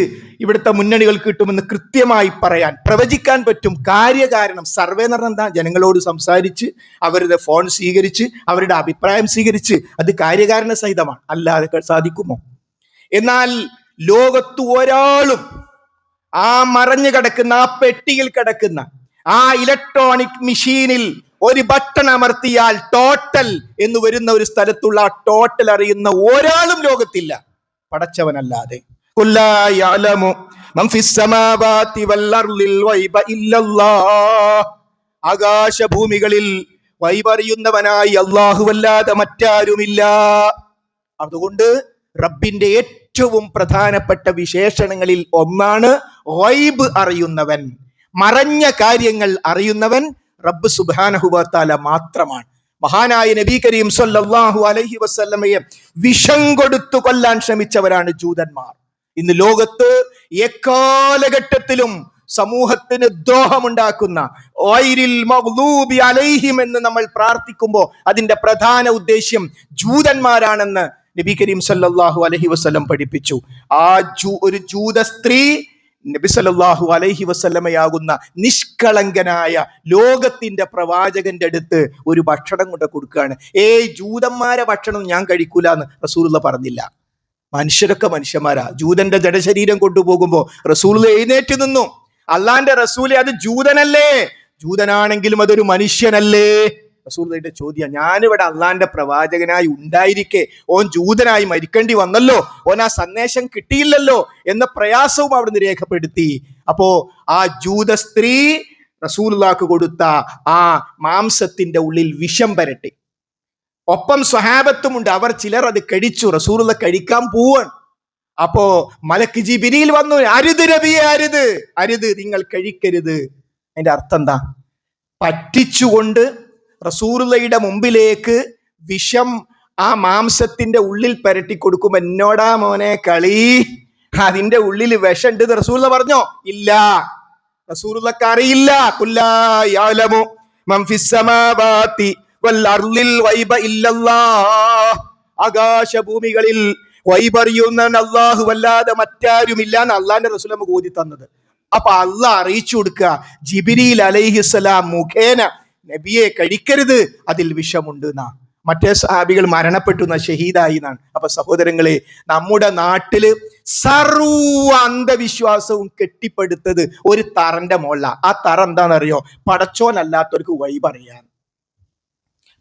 ഇവിടുത്തെ മുന്നണികൾ കിട്ടുമെന്ന് കൃത്യമായി പറയാൻ, പ്രവചിക്കാൻ പറ്റും. കാര്യകാരണം സർവേ എന്ന് പറഞ്ഞാൽ എന്താ? ജനങ്ങളോട് സംസാരിച്ച് അവരുടെ ഫോൺ സ്വീകരിച്ച് അവരുടെ അഭിപ്രായം സ്വീകരിച്ച് അത് കാര്യകാരണ സഹിതമാണ്, അല്ലാതെ സാധിക്കുമോ? എന്നാൽ ലോകത്ത് ഒരാളും ആ മറഞ്ഞു കിടക്കുന്ന, ആ പെട്ടിയിൽ കിടക്കുന്ന ആ ഇലക്ട്രോണിക് മെഷീനിൽ ഒരു ബട്ടൺ അമർത്തിയാൽ ടോട്ടൽ എന്ന് വരുന്ന ഒരു സ്ഥലത്തുള്ള ആ ടോട്ടൽ അറിയുന്ന ഒരാളും ലോകത്തില്ല, പടച്ചവനല്ലാതെ. ആകാശഭൂമികളിൽ വൈബറിയുന്നവനായി അല്ലാഹുവല്ലാതെ മറ്റാരുമില്ല. അതുകൊണ്ട് റബ്ബിന്റെ ഏറ്റവും പ്രധാനപ്പെട്ട വിശേഷണങ്ങളിൽ ഒന്നാണ് ഗൈബ് അറിയുന്നവൻ, മറഞ്ഞ കാര്യങ്ങൾ അറിയുന്നവൻ റബ്ബ് സുബ്ഹാനഹു വ തആല മാത്രമാണ്. മഹാനായ നബി കരീം സ്വല്ലല്ലാഹു അലൈഹി വസല്ലമയെ വിഷം കൊടുത്തു കൊല്ലാൻ ശ്രമിച്ചവരാണ് ജൂതന്മാർ. ഇന്ന് ലോകത്ത് എക്കാലഘട്ടത്തിലും സമൂഹത്തിന് ദ്രോഹമുണ്ടാക്കുന്ന ഗൈരിൽ മഗ്ദൂബി അലൈഹിം എന്ന് നമ്മൾ പ്രാർത്ഥിക്കുമ്പോൾ അതിന്റെ പ്രധാന ഉദ്ദേശ്യം ജൂതന്മാരാണെന്ന് നബി കരീം സല്ലല്ലാഹു അലൈഹി വസല്ലം പഠിപ്പിച്ചു. ഒരു ജൂത സ്ത്രീ നബി സല്ലല്ലാഹു അലൈഹി വസല്ലമയാകുന്ന നിഷ്കളങ്കനായ ലോകത്തിന്റെ പ്രവാചകന്റെ അടുത്ത് ഒരു ഭക്ഷണം കൊണ്ട് കൊടുക്കുകയാണ്. ജൂതന്മാരെ ഭക്ഷണം ഞാൻ കഴിക്കൂല എന്ന് റസൂലുള്ള പറഞ്ഞില്ല. മനുഷ്യരൊക്കെ മനുഷ്യന്മാരാ. ജൂതന്റെ ജഡശരീരം കൊണ്ടുപോകുമ്പോ റസൂലുള്ള എഴുന്നേറ്റ് നിന്നു. അള്ളാന്റെ റസൂലെ, അത് ജൂതനല്ലേ? ജൂതനാണെങ്കിലും അതൊരു മനുഷ്യനല്ലേ? റസൂലുള്ളാഹിയുടെ ചോദ്യം. ഞാനിവിടെ അള്ളാന്റെ പ്രവാചകനായി ഉണ്ടായിരിക്കെ ഓൻ ജൂതനായി മരിക്കേണ്ടി വന്നല്ലോ, ഓൻ ആ സന്ദേശം കിട്ടിയില്ലല്ലോ എന്ന പ്രയാസവും അവിടുന്ന് രേഖപ്പെടുത്തി. അപ്പോ ആ ജൂത സ്ത്രീ റസൂലുള്ളാഹിക്ക് കൊടുത്ത ആ മാംസത്തിന്റെ ഉള്ളിൽ വിഷം പരട്ടി. ഒപ്പം സ്വഹാബത്തുമുണ്ട്, അവർ ചിലർ അത് കഴിച്ചു. റസൂലുള്ള കഴിക്കാൻ പോവാണ്. അപ്പോ മലക്ക് ജിബ്രീൽ വന്നു, അരുത് നബിയെ, അരുത്, അരുത്, നിങ്ങൾ കഴിക്കരുത്. അതിന്റെ അർത്ഥം എന്താ? പറ്റിച്ചുകൊണ്ട് റസൂലുള്ളാഹിയുടെ മുമ്പിലേക്ക് വിഷം ആ മാംസത്തിന്റെ ഉള്ളിൽ പരട്ടി കൊടുക്കും. എന്നോടാ മോനെ കളി, അതിന്റെ ഉള്ളിൽ വിഷമുണ്ട് റസൂലുള്ള പറഞ്ഞോ? ഇല്ല, റസൂലുള്ളാഹിക്ക് അറിയില്ല. ഖുല്ലാ യഅലമു മൻ ഫിസ് സമാവാതി വൽ അർളിൽ ഗൈബ ഇല്ലല്ലാഹ്. ആകാശഭൂമികളിൽ വൈബറിയുന്ന അല്ലാഹു വല്ലാതെ മറ്റാരുമില്ല എന്ന് അള്ളാന്റെ റസൂൽ നമുക്ക് ഓതി തന്നത്. അപ്പൊ അള്ളാഹ് അറിയിച്ചു കൊടുക്കുക, ജിബ്രീൽ അലൈഹിസ്സലാം മുഖേന, നബിയെ കഴിക്കരുത്, അതിൽ വിഷമുണ്ട് എന്നാ. മറ്റേ സഹാബികൾ മരണപ്പെട്ടു എന്നാ, ഷഹീദായി എന്നാണ്. അപ്പൊ സഹോദരങ്ങളെ, നമ്മുടെ നാട്ടില് സർവ അന്ധവിശ്വാസവും കെട്ടിപ്പടുത്തത് ഒരു തറന്റെ മുകളില. ആ തറ എന്താണെന്നറിയോ? പടച്ചോനല്ലാത്തവർക്ക് വൈബറിയാൻ,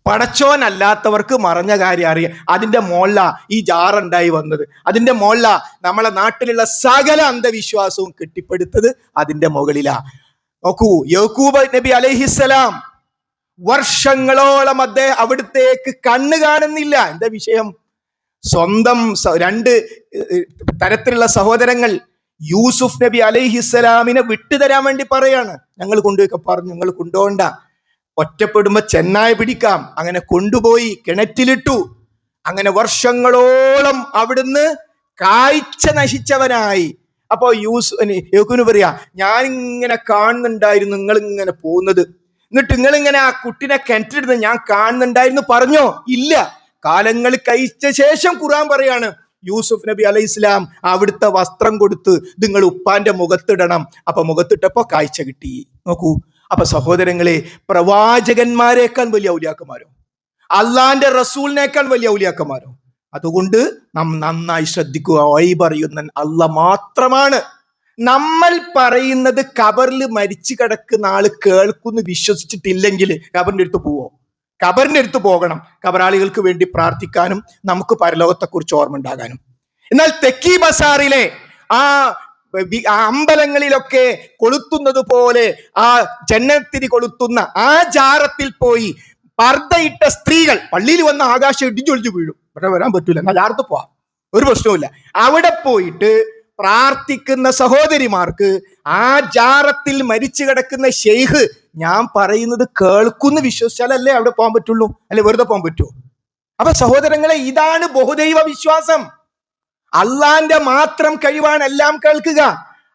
പടച്ചോനല്ലാത്തവർക്ക് മറഞ്ഞ കാര്യം അറിയാം. അതിന്റെ മോളില ഈ ജാറുണ്ടായി വന്നത്, അതിന്റെ മോളില നമ്മളെ നാട്ടിലുള്ള സകല അന്ധവിശ്വാസവും കെട്ടിപ്പടുത്തത് അതിന്റെ മുകളിലാ. നോക്കൂ, യാക്കൂബ് നബി അലൈഹിസ്സലാം വർഷങ്ങളോളം അദ്ദേഹം അവിടത്തേക്ക് കണ്ണ് കാണുന്നില്ല. എന്താ വിഷയം? സ്വന്തം രണ്ട് തരത്തിലുള്ള സഹോദരങ്ങൾ യൂസുഫ് നബി അലൈഹിസ്സലാമിനെ വിട്ടുതരാൻ വേണ്ടി പറയാണ്. ഞങ്ങൾ കൊണ്ടുപോയി പറഞ്ഞു, നിങ്ങൾ കൊണ്ടുപോകണ്ട, ഒറ്റപ്പെടുമ്പോ ചെന്നായ പിടിക്കാം. അങ്ങനെ കൊണ്ടുപോയി കിണറ്റിലിട്ടു. അങ്ങനെ വർഷങ്ങളോളം അവിടുന്ന് കാഴ്ച നശിച്ചവനായി. അപ്പോ യാക്കൂബ് പറയാ, ഞാനിങ്ങനെ കാണുന്നുണ്ടായിരുന്നു നിങ്ങൾ ഇങ്ങനെ പോകുന്നത്, എന്നിട്ട് നിങ്ങളിങ്ങനെ ആ കുട്ടിനെ കിണറ്റിലിടുന്നത് ഞാൻ കാണുന്നുണ്ടായിരുന്നു പറഞ്ഞോ? ഇല്ല. കാലങ്ങൾ കഴിച്ച ശേഷം ഖുർആൻ പറയാണ്, യൂസുഫ് നബി അലൈഹി ഇസ്ലാം അവിടുത്തെ വസ്ത്രം കൊടുത്ത് നിങ്ങൾ ഉപ്പാന്റെ മുഖത്തിടണം. അപ്പൊ മുഖത്തിട്ടപ്പോ കാഴ്ച കിട്ടി. നോക്കൂ. അപ്പൊ സഹോദരങ്ങളെ, പ്രവാചകന്മാരെക്കാൾ വലിയ ഔലിയാക്കന്മാരോ, അള്ളാന്റെ റസൂലിനേക്കാൾ വലിയ ഔലിയാക്കന്മാരോ? അതുകൊണ്ട് നാം നന്നായി ശ്രദ്ധിക്കുക, വൈബ് അറിയുന്ന അള്ളാഹ് മാത്രമാണ്. നമ്മൾ പറയുന്നത് ഖബറിൽ മരിച്ചു കിടക്കുന്ന ആള് കേൾക്കുന്നു വിശ്വസിച്ചിട്ടില്ലെങ്കിൽ ഖബറിന്റെ അടുത്ത് പോവോ? ഖബറിന്റെ അടുത്ത് പോകണം, ഖബറാളികൾക്ക് വേണ്ടി പ്രാർത്ഥിക്കാനും നമുക്ക് പരലോകത്തെക്കുറിച്ച് ഓർമ്മ ഉണ്ടാകാനും. എന്നാൽ തെക്കി ബസാറിലെ ആ അമ്പലങ്ങളിലൊക്കെ കൊളുത്തുന്നത് പോലെ ആ ജന്നത്തിരി കൊളുത്തുന്ന ആ ജാറത്തിൽ പോയി പർദ്ദയിട്ട സ്ത്രീകൾ പള്ളിയിൽ വന്ന ആകാശം ഇടിഞ്ഞൊളിഞ്ഞു വീഴും. ഇവിടെ വരാൻ പറ്റൂല, എന്നാൽ ജാറത്ത് പോവാം, ഒരു പ്രശ്നവുമില്ല. അവിടെ പോയിട്ട് പ്രാർത്ഥിക്കുന്ന സഹോദരിമാർക്ക് ആ ജാറത്തിൽ മരിച്ചു കിടക്കുന്ന ഷെയ്ഖ് ഞാൻ പറയുന്നത് കേൾക്കുന്നു വിശ്വസിച്ചാലല്ലേ അവിടെ പോകാൻ പറ്റുള്ളൂ, അല്ലെ വെറുതെ പോകാൻ പറ്റുമോ? അപ്പൊ സഹോദരങ്ങളെ, ഇതാണ് ബഹുദൈവ വിശ്വാസം. അള്ളാന്റെ മാത്രം കഴിവാണ് എല്ലാം കേൾക്കുക.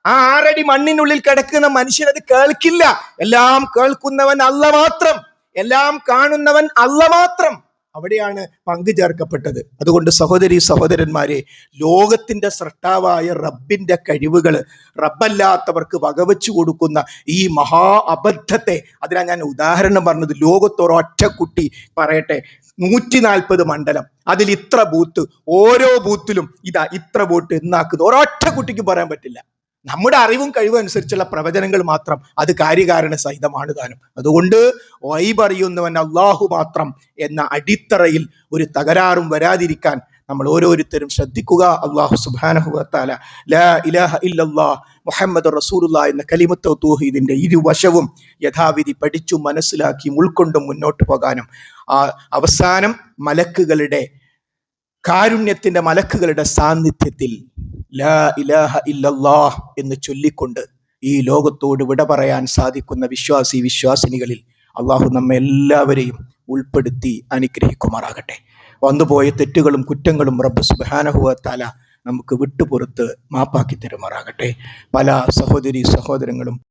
ആ 6 അടി മണ്ണിനുള്ളിൽ കിടക്കുന്ന മനുഷ്യൻ അത് കേൾക്കില്ല. എല്ലാം കേൾക്കുന്നവൻ അല്ല മാത്രം, എല്ലാം കാണുന്നവൻ അല്ല മാത്രം. അവിടെയാണ് പങ്കു ചേർക്കപ്പെട്ടത്. അതുകൊണ്ട് സഹോദരി സഹോദരന്മാരെ, ലോകത്തിന്റെ സൃഷ്ടാവായ റബ്ബിന്റെ കഴിവുകൾ റബ്ബല്ലാത്തവർക്ക് വകവെച്ചു കൊടുക്കുന്ന ഈ മഹാ അബദ്ധത്തെ, അതിനാ ഞാൻ ഉദാഹരണം പറഞ്ഞത്. ലോകത്തൊരൊറ്റ കുട്ടി പറയട്ടെ, 140 മണ്ഡലം, അതിൽ ഇത്ര ബൂത്ത്, ഓരോ ബൂത്തിലും ഇത്ര വോട്ട് എന്നാക്കുന്നത് ഒരൊറ്റ കുട്ടിക്ക് പറയാൻ പറ്റില്ല. നമ്മുടെ അറിവും കഴിവും അനുസരിച്ചുള്ള പ്രവചനങ്ങൾ മാത്രം അത് കാര്യകാരണ സഹിതമാണ് താനും. അതുകൊണ്ട് വൈബറിയുന്നവൻ അള്ളാഹു മാത്രം എന്ന അടിത്തറയിൽ ഒരു തകരാറും വരാതിരിക്കാൻ നമ്മൾ ഓരോരുത്തരും ശ്രദ്ധിക്കുക. അള്ളാഹു സുബ്ഹാനഹു വ തആല ലാ ഇലാഹ ഇല്ലല്ലാഹ് മുഹമ്മദ് റസൂലുള്ളാഹി എന്ന കലിമത്ത് തൗഹീദിന്റെ ഇരുവശവും യഥാവിധി പഠിച്ചും മനസ്സിലാക്കിയും ഉൾക്കൊണ്ടും മുന്നോട്ട് പോകാനും അവസാനം മലക്കുകളുടെ കാരുണ്യത്തിന്റെ മലക്കുകളുടെ സാന്നിധ്യത്തിൽ ലാ ഇലാഹ ഇല്ലല്ലാഹ് എന്ന് ചൊല്ലിക്കൊണ്ട് ഈ ലോകത്തോട് വിട പറയാൻ സാധിക്കുന്ന വിശ്വാസിനികളിൽ അള്ളാഹു നമ്മെ എല്ലാവരെയും ഉൾപ്പെടുത്തി അനുഗ്രഹിക്കുമാറാകട്ടെ. വന്നുപോയ തെറ്റുകളും കുറ്റങ്ങളും റബ്ബ് സുബ്ഹാനഹു വ തആല നമുക്ക് വിട്ടുപുറത്ത് മാപ്പാക്കി തരുമാറാകട്ടെ. പല സഹോദരങ്ങളും